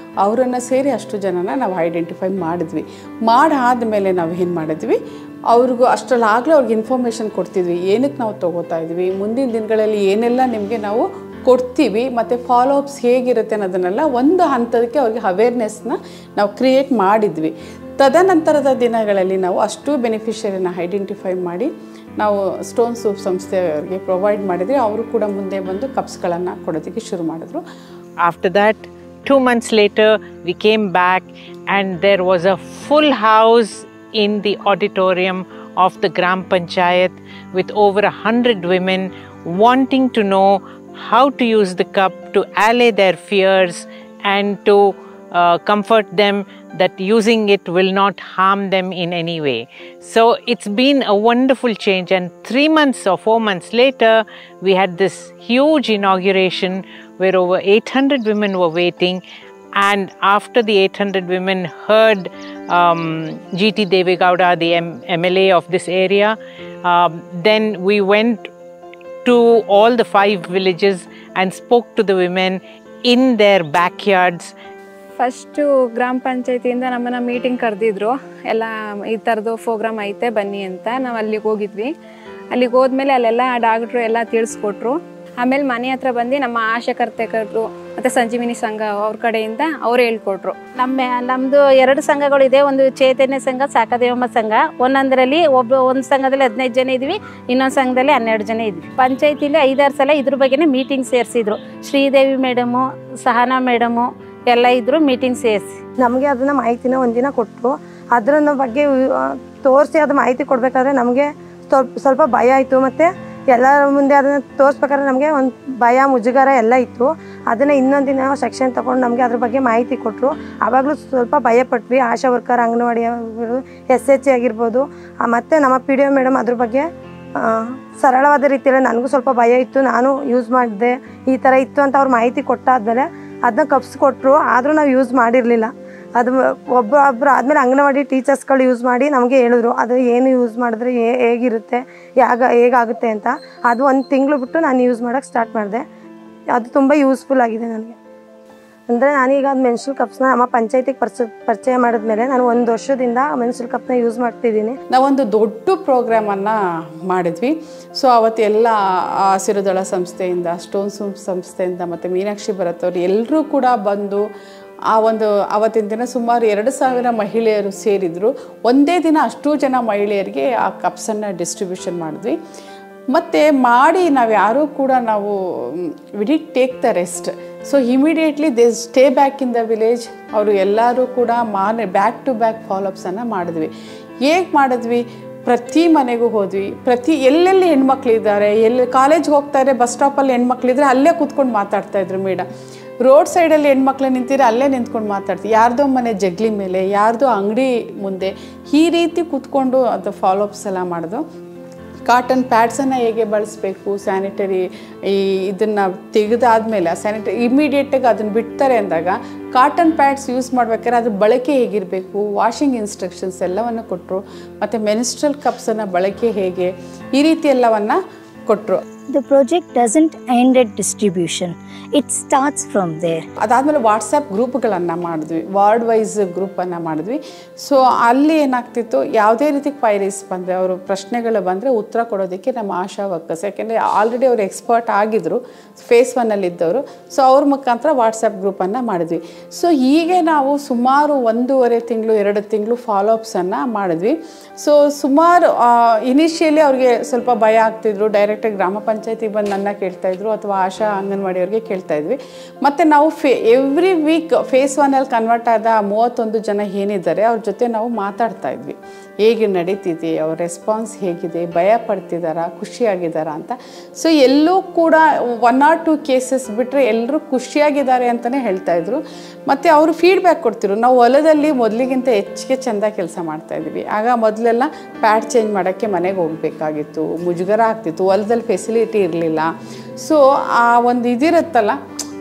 ಅವರನ್ನು ಸೇರಿ ಅಷ್ಟು ಜನನ ನಾವು ಐಡೆಂಟಿಫೈ ಮಾಡಿದ್ವಿ. ಮಾಡಾದಮೇಲೆ ನಾವು ಏನು ಮಾಡಿದ್ವಿ, ಅವ್ರಿಗೂ ಅಷ್ಟರಲ್ಲಾಗಲೇ ಅವ್ರಿಗೆ ಇನ್ಫಾರ್ಮೇಷನ್ ಕೊಡ್ತಿದ್ವಿ, ಏನಕ್ಕೆ ನಾವು ತೊಗೋತಾ ಇದ್ವಿ, ಮುಂದಿನ ದಿನಗಳಲ್ಲಿ ಏನೆಲ್ಲ ನಿಮಗೆ ನಾವು ಕೊಡ್ತೀವಿ, ಮತ್ತು ಫಾಲೋಅಪ್ಸ್ ಹೇಗಿರುತ್ತೆ ಅನ್ನೋದನ್ನೆಲ್ಲ ಒಂದು ಹಂತಕ್ಕೆ ಅವ್ರಿಗೆ ಅವೇರ್ನೆಸ್ನ ನಾವು ಕ್ರಿಯೇಟ್ ಮಾಡಿದ್ವಿ. ತದನಂತರದ ದಿನಗಳಲ್ಲಿ ನಾವು ಅಷ್ಟು ಬೆನಿಫಿಷರಿನ ಐಡೆಂಟಿಫೈ ಮಾಡಿ ನಾವು ಸ್ಟೋನ್ ಸೂಪ್ ಸಂಸ್ಥೆಯವರಿಗೆ ಪ್ರೊವೈಡ್ ಮಾಡಿದ್ವಿ. ಅವರು ಕೂಡ ಮುಂದೆ ಬಂದು ಕಪ್ಸ್ಗಳನ್ನು ಕೊಡೋದಕ್ಕೆ ಶುರು ಮಾಡಿದ್ರು. After that, 2 months later, we came back and there was a full house in the auditorium of the Gram Panchayat with over 100 women wanting to know how to use the cup to allay their fears and to comfort them that using it will not harm them in any way. So it's been a wonderful change, and 3 months or 4 months later we had this huge inauguration where over 800 women were waiting, and after the 800 women heard GT Devegowda, the MLA of this area, then we went to all the 5 villages and spoke to the women in their backyards. First ಗ್ರಾಮ ಪಂಚಾಯತಿಯಿಂದ ನಮ್ಮನ್ನು meeting ಕರೆದಿದ್ರು, ಎಲ್ಲ ಈ ಥರದ್ದು program ಐತೆ ಬನ್ನಿ ಅಂತ. ನಾವು ಅಲ್ಲಿಗೆ ಹೋಗಿದ್ವಿ. ಅಲ್ಲಿಗೆ ಹೋದ್ಮೇಲೆ ಅಲ್ಲೆಲ್ಲ ಡಾಕ್ಟ್ರು ಎಲ್ಲ ತಿಳಿಸ್ಕೊಟ್ರು. ಆಮೇಲೆ ಮನೆ ಹತ್ರ ಬಂದು ನಮ್ಮ ಆಶಾಕರ್ತೆಕರು ಮತ್ತು ಸಂಜೀವಿನಿ ಸಂಘ ಅವ್ರ ಕಡೆಯಿಂದ ಅವ್ರು ಹೇಳ್ಕೊಟ್ರು. ನಮ್ಮದು 2 ಸಂಘಗಳಿದೆ. ಒಂದು ಚೈತನ್ಯ ಸಂಘ, ಸಾಕದೇವಮ್ಮ ಸಂಘ. ಒಂದೊಂದರಲ್ಲಿ ಒಂದು ಸಂಘದಲ್ಲಿ 15 ಜನ ಇದ್ವಿ, ಇನ್ನೊಂದು ಸಂಘದಲ್ಲಿ 12 ಜನ ಇದ್ವಿ. ಪಂಚಾಯತಿಲಿ 5-6 ಸಲ ಇದ್ರ ಬಗ್ಗೆನೇ ಮೀಟಿಂಗ್ ಸೇರಿಸಿದ್ರು. ಶ್ರೀದೇವಿ ಮೇಡಮು, ಸಹನಾ ಮೇಡಮು ಎಲ್ಲ ಇದ್ರು ಮೀಟಿಂಗ್ ಸೇರಿಸಿ. ನಮಗೆ ಅದನ್ನು ಮಾಹಿತಿನ ಒಂದಿನ ಕೊಟ್ಟರು. ಅದರ ಬಗ್ಗೆ ತೋರಿಸಿ ಅದು ಮಾಹಿತಿ ಕೊಡಬೇಕಾದ್ರೆ ನಮಗೆ ಸ್ವಲ್ಪ ಭಯ ಆಯಿತು. ಮತ್ತು ಎಲ್ಲರ ಮುಂದೆ ಅದನ್ನು ತೋರಿಸ್ಬೇಕಾದ್ರೆ ನಮಗೆ ಒಂದು ಭಯ, ಮುಜುಗರ ಎಲ್ಲ ಇತ್ತು. ಅದನ್ನು ಇನ್ನೊಂದು ದಿನ ಸೆಕ್ಷನ್ ತೊಗೊಂಡು ನಮಗೆ ಅದ್ರ ಬಗ್ಗೆ ಮಾಹಿತಿ ಕೊಟ್ಟರು. ಆವಾಗಲೂ ಸ್ವಲ್ಪ ಭಯಪಟ್ವಿ. ಆಶಾ ವರ್ಕರ್, ಅಂಗನವಾಡಿ, SH ಆಗಿರ್ಬೋದು, ಮತ್ತು ನಮ್ಮ PDO ಮೇಡಮ್ ಅದ್ರ ಬಗ್ಗೆ ಸರಳವಾದ ರೀತಿಯಲ್ಲಿ ನನಗೂ ಸ್ವಲ್ಪ ಭಯ ಇತ್ತು. ನಾನು ಯೂಸ್ ಮಾಡಿದೆ, ಈ ಥರ ಇತ್ತು ಅಂತ ಅವ್ರು ಮಾಹಿತಿ ಕೊಟ್ಟಾದ್ಮೇಲೆ ಅದನ್ನ ಕಪ್ಸ್ ಕೊಟ್ಟರು. ಆದರೂ ನಾವು ಯೂಸ್ ಮಾಡಿರಲಿಲ್ಲ. ಅದು ಒಬ್ಬೊಬ್ಬರು ಆದಮೇಲೆ ಅಂಗನವಾಡಿ ಟೀಚರ್ಸ್ಗಳು ಯೂಸ್ ಮಾಡಿ ನಮಗೆ ಹೇಳಿದ್ರು ಅದು ಏನು ಯೂಸ್ ಮಾಡಿದ್ರೆ ಹೇಗಿರುತ್ತೆ, ಹೇಗಾಗುತ್ತೆ ಅಂತ. ಅದು 1 ತಿಂಗಳು ಬಿಟ್ಟು ನಾನು ಯೂಸ್ ಮಾಡೋಕ್ಕೆ ಸ್ಟಾರ್ಟ್ ಮಾಡಿದೆ. ಅದು ತುಂಬ ಯೂಸ್ಫುಲ್ ಆಗಿದೆ ನನಗೆ. ಅಂದರೆ ನಾನೀಗ ಅದು ಮೆನ್ಸ್ಟ್ರಲ್ ಕಪ್ಸ್ನ ನಮ್ಮ ಪಂಚಾಯತಿಗೆ ಪರಿಚಯ ಮಾಡಿದ್ಮೇಲೆ ನಾನು 1 ವರ್ಷದಿಂದ ಮೆನ್ಸ್ಟ್ರಲ್ ಕಪ್ನ ಯೂಸ್ ಮಾಡ್ತಿದ್ದೀನಿ. ನಾವೊಂದು ದೊಡ್ಡ ಪ್ರೋಗ್ರಾಮನ್ನು ಮಾಡಿದ್ವಿ. ಸೊ ಅವತ್ತು ಎಲ್ಲ ಹಸಿರುದಳ ಸಂಸ್ಥೆಯಿಂದ, ಸ್ಟೋನ್ ಸೂಪ್ ಸಂಸ್ಥೆಯಿಂದ ಮತ್ತು ಮೀನಾಕ್ಷಿ ಭರತ್ ಅವರು ಎಲ್ಲರೂ ಕೂಡ ಬಂದು ಅವತ್ತಿನ ದಿನ ಸುಮಾರು 2000 ಮಹಿಳೆಯರು ಸೇರಿದರು. ಒಂದೇ ದಿನ ಅಷ್ಟು ಜನ ಮಹಿಳೆಯರಿಗೆ ಆ ಕಪ್ಸನ್ನು ಡಿಸ್ಟ್ರಿಬ್ಯೂಷನ್ ಮಾಡಿದ್ವಿ. ಮತ್ತು ಮಾಡಿ ನಾವು ಯಾರೂ ಕೂಡ we did take the rest. So immediately they stay back in the village. ಅವರು ಎಲ್ಲರೂ ಕೂಡ ಬ್ಯಾಕ್ ಟು ಬ್ಯಾಕ್ ಫಾಲೋಅಪ್ಸನ್ನು ಮಾಡಿದ್ವಿ. ಹೇಗೆ ಮಾಡಿದ್ವಿ, ಪ್ರತಿ ಮನೆಗೂ ಹೋದ್ವಿ. ಎಲ್ಲೆಲ್ಲಿ ಹೆಣ್ಮಕ್ಳಿದ್ದಾರೆ, ಎಲ್ಲಿ ಕಾಲೇಜ್ಗೆ ಹೋಗ್ತಾರೆ, ಬಸ್ ಸ್ಟಾಪಲ್ಲಿ ಹೆಣ್ಮಕ್ಳಿದ್ರೆ ಅಲ್ಲೇ ಕೂತ್ಕೊಂಡು ಮಾತಾಡ್ತಾಯಿದ್ರು ಮೇಡಮ್. ರೋಡ್ ಸೈಡಲ್ಲಿ ಹೆಣ್ಮಕ್ಳು ನಿಂತಿದ್ರೆ ಅಲ್ಲೇ ನಿಂತ್ಕೊಂಡು ಮಾತಾಡ್ತೀವಿ. ಯಾರ್ದೋ ಮನೆ ಜಗ್ಲಿ ಮೇಲೆ, ಯಾರ್ದೋ ಅಂಗಡಿ ಮುಂದೆ, ಈ ರೀತಿ ಕೂತ್ಕೊಂಡು ಅದು ಫಾಲೋಅಪ್ಸ್ ಎಲ್ಲ ಮಾಡೋದು. ಕಾಟನ್ ಪ್ಯಾಡ್ಸನ್ನು ಹೇಗೆ ಬಳಸಬೇಕು, ಸ್ಯಾನಿಟರಿ ಇದನ್ನು ತೆಗೆದಾದ್ಮೇಲೆ ಇಮಿಡಿಯೇಟಾಗಿ ಅದನ್ನು ಬಿಡ್ತಾರೆ ಅಂದಾಗ ಕಾಟನ್ ಪ್ಯಾಡ್ಸ್ ಯೂಸ್ ಮಾಡ್ಬೇಕಾದ್ರೆ ಅದ್ರ ಬಳಕೆ ಹೇಗಿರಬೇಕು, ವಾಷಿಂಗ್ ಇನ್ಸ್ಟ್ರಕ್ಷನ್ಸ್ ಎಲ್ಲವನ್ನು ಕೊಟ್ಟರು. ಮತ್ತು ಮೆನ್ಸ್ಟ್ರಲ್ ಕಪ್ಸನ್ನು ಬಳಕೆ ಹೇಗೆ, ಈ ರೀತಿ ಎಲ್ಲವನ್ನು ಕೊಟ್ಟರು. The project doesn't end at distribution. It starts from there. ಅದಾದಮೇಲೆ ವಾಟ್ಸಪ್ ಗ್ರೂಪ್ಗಳನ್ನು ಮಾಡಿದ್ವಿ, ವಾರ್ಡ್ ವೈಸ್ ಗ್ರೂಪನ್ನು ಮಾಡಿದ್ವಿ. ಸೊ ಅಲ್ಲಿ ಏನಾಗ್ತಿತ್ತು, ಯಾವುದೇ ರೀತಿ ಕ್ವೈರೀಸ್ ಬಂದರೆ, ಅವರು ಪ್ರಶ್ನೆಗಳು ಬಂದರೆ ಉತ್ತರ ಕೊಡೋದಕ್ಕೆ ನಮ್ಮ ಆಶಾ ವರ್ಕರ್ಸ್, ಯಾಕೆಂದರೆ ಆಲ್ರೆಡಿ ಅವರು ಎಕ್ಸ್ಪರ್ಟ್ ಆಗಿದ್ದರು ಫೇಸ್ 1ನಲ್ಲಿದ್ದವರು. ಸೊ ಅವ್ರ ಮುಖಾಂತರ ವಾಟ್ಸಪ್ ಗ್ರೂಪನ್ನು ಮಾಡಿದ್ವಿ. ಸೊ ಹೀಗೆ ನಾವು ಸುಮಾರು 1.5 ತಿಂಗಳು 2 ತಿಂಗಳು ಫಾಲೋಅಪ್ಸನ್ನು ಮಾಡಿದ್ವಿ. ಸೊ ಸುಮಾರು ಇನಿಷಿಯಲಿ ಅವ್ರಿಗೆ ಸ್ವಲ್ಪ ಭಯ ಆಗ್ತಿದ್ರು. ಡೈರೆಕ್ಟಾಗಿ ಗ್ರಾಮ ಪಂಚಾಯತಿಗೆ ಬಂದು ನನ್ನ ಕೇಳ್ತಾಯಿದ್ರು ಅಥವಾ ಆಶಾ ಅಂಗನವಾಡಿಯವ್ರಿಗೆ ಕೇಳ್ತಾಯಿದ್ವಿ. ಮತ್ತು ನಾವು ಎವ್ರಿ ವೀಕ್ ಫೇಸ್ 1ಅಲ್ಲಿ ಕನ್ವರ್ಟ್ ಆದ 31 ಜನ ಏನಿದ್ದಾರೆ ಅವ್ರ ಜೊತೆ ನಾವು ಮಾತಾಡ್ತಾ ಇದ್ವಿ. ಹೇಗೆ ನಡೀತಿದೆ, ಅವ್ರ ರೆಸ್ಪಾನ್ಸ್ ಹೇಗಿದೆ, ಭಯ ಪಡ್ತಿದ್ದಾರಾ, ಖುಷಿಯಾಗಿದ್ದಾರಾ ಅಂತ. ಸೊ ಎಲ್ಲೂ ಕೂಡ 1 or 2 ಕೇಸಸ್ ಬಿಟ್ಟರೆ ಎಲ್ಲರೂ ಖುಷಿಯಾಗಿದ್ದಾರೆ ಅಂತಲೇ ಹೇಳ್ತಾಯಿದ್ರು. ಮತ್ತು ಅವರು ಫೀಡ್ಬ್ಯಾಕ್ ಕೊಡ್ತಿದ್ರು. ನಾವು ಹೊಲದಲ್ಲಿ ಮೊದಲಿಗಿಂತ ಹೆಚ್ಚಿಗೆ ಚೆಂದ ಕೆಲಸ ಮಾಡ್ತಾಯಿದ್ವಿ. ಆಗ ಮೊದಲೆಲ್ಲ ಪ್ಯಾಡ್ ಚೇಂಜ್ ಮಾಡೋಕ್ಕೆ ಮನೆಗೆ ಹೋಗಬೇಕಾಗಿತ್ತು, ಮುಜುಗರ ಆಗ್ತಿತ್ತು, ಹೊಲದಲ್ಲಿ ಫೆಸಿಲಿಟಿ ಇರಲಿಲ್ಲ. ಸೊ ಆ ಒಂದು ಇದಿರುತ್ತಲ್ಲ,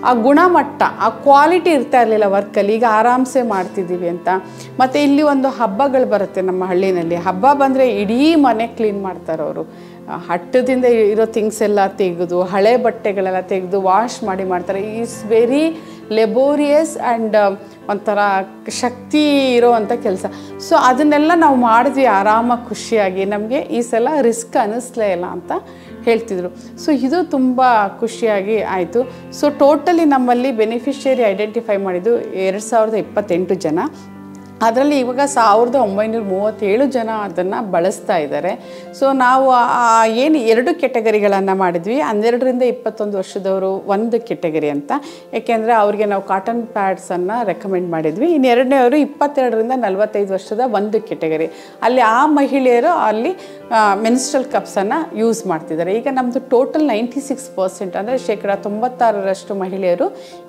ಆ ಗುಣಮಟ್ಟ, ಆ ಕ್ವಾಲಿಟಿ ಇರ್ತಾ ಇರಲಿಲ್ಲ ವರ್ಕಲ್ಲಿ. ಈಗ ಆರಾಮ್ಸೆ ಮಾಡ್ತಿದ್ದೀವಿ ಅಂತ. ಮತ್ತು ಇಲ್ಲಿ ಒಂದು ಹಬ್ಬಗಳು ಬರುತ್ತೆ ನಮ್ಮ ಹಳ್ಳಿನಲ್ಲಿ. ಹಬ್ಬ ಬಂದರೆ ಇಡೀ ಮನೆ ಕ್ಲೀನ್ ಮಾಡ್ತಾರೆ ಅವರು. ಹಟ್ಟದಿಂದ ಇರೋ ಥಿಂಗ್ಸ್ ಎಲ್ಲ ತೆಗೆದು, ಹಳೆ ಬಟ್ಟೆಗಳೆಲ್ಲ ತೆಗೆದು ವಾಶ್ ಮಾಡಿ ಮಾಡ್ತಾರೆ. ಈಸ್ ವೆರಿ ಲೆಬೋರಿಯಸ್ ಆ್ಯಂಡ್ ಒಂಥರ ಶಕ್ತಿ ಇರೋವಂಥ ಕೆಲಸ. ಸೊ ಅದನ್ನೆಲ್ಲ ನಾವು ಮಾಡಿದ್ವಿ ಆರಾಮಾಗಿ ಖುಷಿಯಾಗಿ. ನಮಗೆ ಈ ಸಲ ರಿಸ್ಕ್ ಅನ್ನಿಸ್ಲೇ ಇಲ್ಲ ಅಂತ ಹೇಳ್ತಿದ್ರು. ಸೊ ಇದು ತುಂಬ ಖುಷಿಯಾಗಿ ಆಯಿತು. ಸೊ ಟೋಟಲಿ ನಮ್ಮಲ್ಲಿ ಬೆನಿಫಿಷಿಯರಿ ಐಡೆಂಟಿಫೈ ಮಾಡಿದ್ದು 2028 ಜನ. ಅದರಲ್ಲಿ ಇವಾಗ 1937 ಜನ ಅದನ್ನು ಬಳಸ್ತಾ ಇದ್ದಾರೆ. ಸೊ ನಾವು ಏನು 2 ಕೆಟಗರಿಗಳನ್ನು ಮಾಡಿದ್ವಿ. 12ರಿಂದ 21 ವರ್ಷದವರು ಒಂದು ಕೆಟಗರಿ ಅಂತ. ಏಕೆಂದರೆ ಅವ್ರಿಗೆ ನಾವು ಕಾಟನ್ ಪ್ಯಾಡ್ಸನ್ನು ರೆಕಮೆಂಡ್ ಮಾಡಿದ್ವಿ. ಇನ್ನು 2ನೇವರು 22ರಿಂದ 45 ವರ್ಷದ ಒಂದು ಕೆಟಗರಿ. ಅಲ್ಲಿ ಆ ಮಹಿಳೆಯರು ಅಲ್ಲಿ ಮೆನ್ಸ್ಟ್ರಲ್ ಕಪ್ಸನ್ನು ಯೂಸ್ ಮಾಡ್ತಿದ್ದಾರೆ. ಈಗ ನಮ್ಮದು ಟೋಟಲ್ 96% ಅಂದರೆ 96% ಮಹಿಳೆಯರು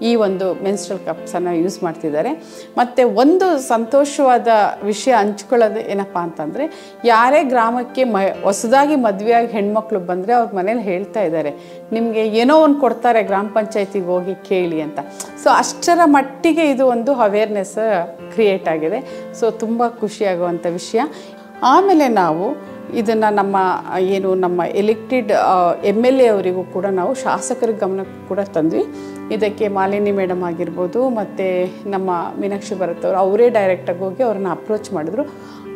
ಈ ಒಂದು ಮೆನ್ಸ್ಟ್ರಲ್ ಕಪ್ಸನ್ನು ಯೂಸ್ ಮಾಡ್ತಿದ್ದಾರೆ. ಮತ್ತು ಒಂದು ಸಂತೋಷವಾದ ವಿಷಯ ಹಂಚ್ಕೊಳ್ಳೋದು ಏನಪ್ಪ ಅಂತಂದರೆ, ಯಾರೇ ಗ್ರಾಮಕ್ಕೆ ಹೊಸದಾಗಿ ಮದುವೆಯಾಗಿ ಹೆಣ್ಮಕ್ಳು ಬಂದರೆ ಅವ್ರ ಮನೇಲಿ ಹೇಳ್ತಾ ಇದ್ದಾರೆ, ನಿಮಗೆ ಏನೋ ಒಂದು ಕೊಡ್ತಾರೆ ಗ್ರಾಮ ಪಂಚಾಯತಿಗೆ ಹೋಗಿ ಕೇಳಿ ಅಂತ. ಸೊ ಅಷ್ಟರ ಮಟ್ಟಿಗೆ ಇದು ಒಂದು ಅವೇರ್ನೆಸ್ ಕ್ರಿಯೇಟ್ ಆಗಿದೆ. ಸೊ ತುಂಬ ಖುಷಿಯಾಗುವಂಥ ವಿಷಯ. ಆಮೇಲೆ ನಾವು ಇದನ್ನು ನಮ್ಮ ಎಲೆಕ್ಟೆಡ್ MLA ಅವರಿಗೂ ಕೂಡ ನಾವು ಶಾಸಕರ ಗಮನಕ್ಕೂ ಕೂಡ ತಂದ್ವಿ. ಇದಕ್ಕೆ ಮಾಲಿನಿ ಮೇಡಮ್ ಆಗಿರ್ಬೋದು ಮತ್ತು ನಮ್ಮ ಮೀನಾಕ್ಷಿ ಭರತ್ ಅವರು ಅವರೇ ಡೈರೆಕ್ಟಾಗಿ ಹೋಗಿ ಅವ್ರನ್ನ ಅಪ್ರೋಚ್ ಮಾಡಿದ್ರು.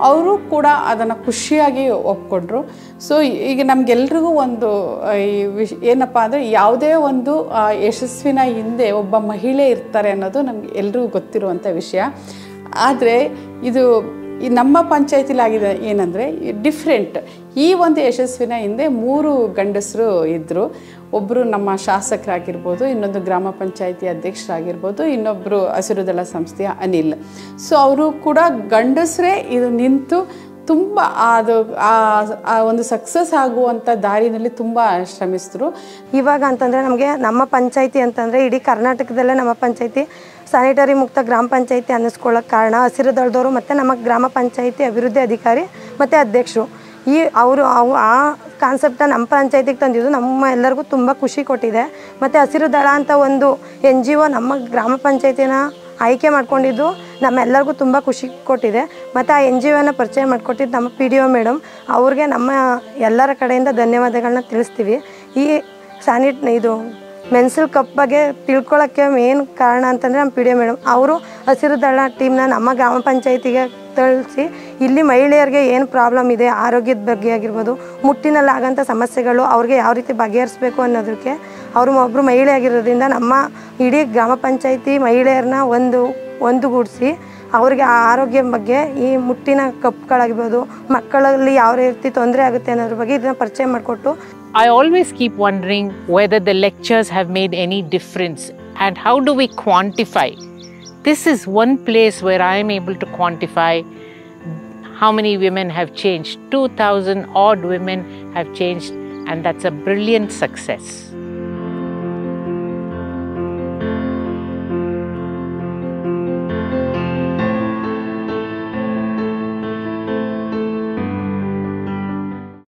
ಅವರು ಕೂಡ ಅದನ್ನು ಖುಷಿಯಾಗಿ ಒಪ್ಕೊಂಡ್ರು. ಸೊ ಈಗ ನಮಗೆಲ್ರಿಗೂ ಒಂದು ಏನಪ್ಪ ಅಂದರೆ, ಯಾವುದೇ ಒಂದು ಯಶಸ್ವಿನ ಹಿಂದೆ ಒಬ್ಬ ಮಹಿಳೆ ಇರ್ತಾರೆ ಅನ್ನೋದು ನಮ್ಗೆ ಎಲ್ರಿಗೂ ಗೊತ್ತಿರುವಂಥ ವಿಷಯ. ಆದರೆ ಇದು ನಮ್ಮ ಪಂಚಾಯತಿಲಿ ಆಗಿದೆ ಏನಂದರೆ ಡಿಫ್ರೆಂಟ್. ಈ ಒಂದು ಯಶಸ್ವಿನ ಹಿಂದೆ 3 ಗಂಡಸರು ಇದ್ದರು. ಒಬ್ಬರು ನಮ್ಮ ಶಾಸಕರಾಗಿರ್ಬೋದು, ಇನ್ನೊಂದು ಗ್ರಾಮ ಪಂಚಾಯತಿ ಅಧ್ಯಕ್ಷರಾಗಿರ್ಬೋದು, ಇನ್ನೊಬ್ಬರು ಹಸಿರು ದಳ ಸಂಸ್ಥೆಯ ಅನಿಲ್. ಸೊ ಅವರು ಕೂಡ ಗಂಡಸರೇ ಇದು ನಿಂತು ತುಂಬ ಅದು ಆ ಒಂದು ಸಕ್ಸಸ್ ಆಗುವಂಥ ದಾರಿನಲ್ಲಿ ತುಂಬ ಶ್ರಮಿಸಿದ್ರು. ಇವಾಗ ಅಂತಂದರೆ ನಮಗೆ ನಮ್ಮ ಪಂಚಾಯತಿ ಅಂತಂದರೆ ಇಡೀ ಕರ್ನಾಟಕದಲ್ಲೇ ನಮ್ಮ ಪಂಚಾಯತಿ ಸ್ಯಾನಿಟರಿ ಮುಕ್ತ ಗ್ರಾಮ ಪಂಚಾಯತಿ ಅನ್ನಿಸ್ಕೊಳ್ಳೋಕ್ಕೆ ಕಾರಣ ಹಸಿರು ದಳದವರು ಮತ್ತು ನಮ್ಮ ಗ್ರಾಮ ಪಂಚಾಯತಿ ಅಭಿವೃದ್ಧಿ ಅಧಿಕಾರಿ ಮತ್ತು ಅಧ್ಯಕ್ಷರು. ಅವರು ಆ ಕಾನ್ಸೆಪ್ಟನ್ನ ನಮ್ಮ ಪಂಚಾಯತಿಗೆ ತಂದಿದ್ದು ನಮ್ಮ ಎಲ್ಲರಿಗೂ ತುಂಬ ಖುಷಿ ಕೊಟ್ಟಿದೆ. ಮತ್ತು ಹಸಿರು ದಳ ಅಂತ ಒಂದು NGO ನಮ್ಮ ಗ್ರಾಮ ಪಂಚಾಯತಿನ ಆಯ್ಕೆ ಮಾಡ್ಕೊಂಡಿದ್ದು ನಮ್ಮೆಲ್ಲರಿಗೂ ತುಂಬ ಖುಷಿ ಕೊಟ್ಟಿದೆ. ಮತ್ತು ಆ NGOನ ಪರಿಚಯ ಮಾಡಿಕೊಟ್ಟಿದ್ದು ನಮ್ಮ PDO ಮೇಡಮ್. ಅವ್ರಿಗೆ ನಮ್ಮ ಎಲ್ಲರ ಕಡೆಯಿಂದ ಧನ್ಯವಾದಗಳನ್ನ ತಿಳಿಸ್ತೀವಿ. ಈ ಇದು ಮೆನ್ಸ್ಟ್ರಲ್ ಕಪ್ ಬಗ್ಗೆ ತಿಳ್ಕೊಳ್ಳೋಕ್ಕೆ ಮೇನ್ ಕಾರಣ ಅಂತಂದರೆ ನಮ್ಮ PDO ಮೇಡಮ್. ಅವರು ಹಸಿರು ದಳ ಟೀಮ್ನ ನಮ್ಮ ಗ್ರಾಮ ಪಂಚಾಯತಿಗೆ ತಿಳಿಸಿ ಇಲ್ಲಿ ಮಹಿಳೆಯರಿಗೆ ಏನು ಪ್ರಾಬ್ಲಮ್ ಇದೆ, ಆರೋಗ್ಯದ ಬಗ್ಗೆ ಆಗಿರ್ಬೋದು, ಮುಟ್ಟಿನಲ್ಲಿ ಆಗೋಂಥ ಸಮಸ್ಯೆಗಳು ಅವ್ರಿಗೆ ಯಾವ ರೀತಿ ಬಗೆಹರಿಸಬೇಕು ಅನ್ನೋದಕ್ಕೆ ಅವರು ಒಬ್ಬರು ಮಹಿಳೆ ಆಗಿರೋದ್ರಿಂದ ನಮ್ಮ ಇಡೀ ಗ್ರಾಮ ಪಂಚಾಯತಿ ಮಹಿಳೆಯರನ್ನ ಒಂದುಗೂಡಿಸಿ ಅವ್ರಿಗೆ ಆರೋಗ್ಯ ಬಗ್ಗೆ, ಈ ಮುಟ್ಟಿನ ಕಪ್ಗಳಾಗಿರ್ಬೋದು, ಮಕ್ಕಳಲ್ಲಿ ಯಾವ ರೀತಿ ತೊಂದರೆ ಆಗುತ್ತೆ ಅನ್ನೋದ್ರ ಬಗ್ಗೆ ಇದನ್ನು ಪರಿಚಯ ಮಾಡಿಕೊಟ್ಟು. I always keep wondering whether the lectures have made any difference and how do we quantify. This is one place where I am able to quantify how many women have changed. 2,000 odd women have changed, and that's a brilliant success.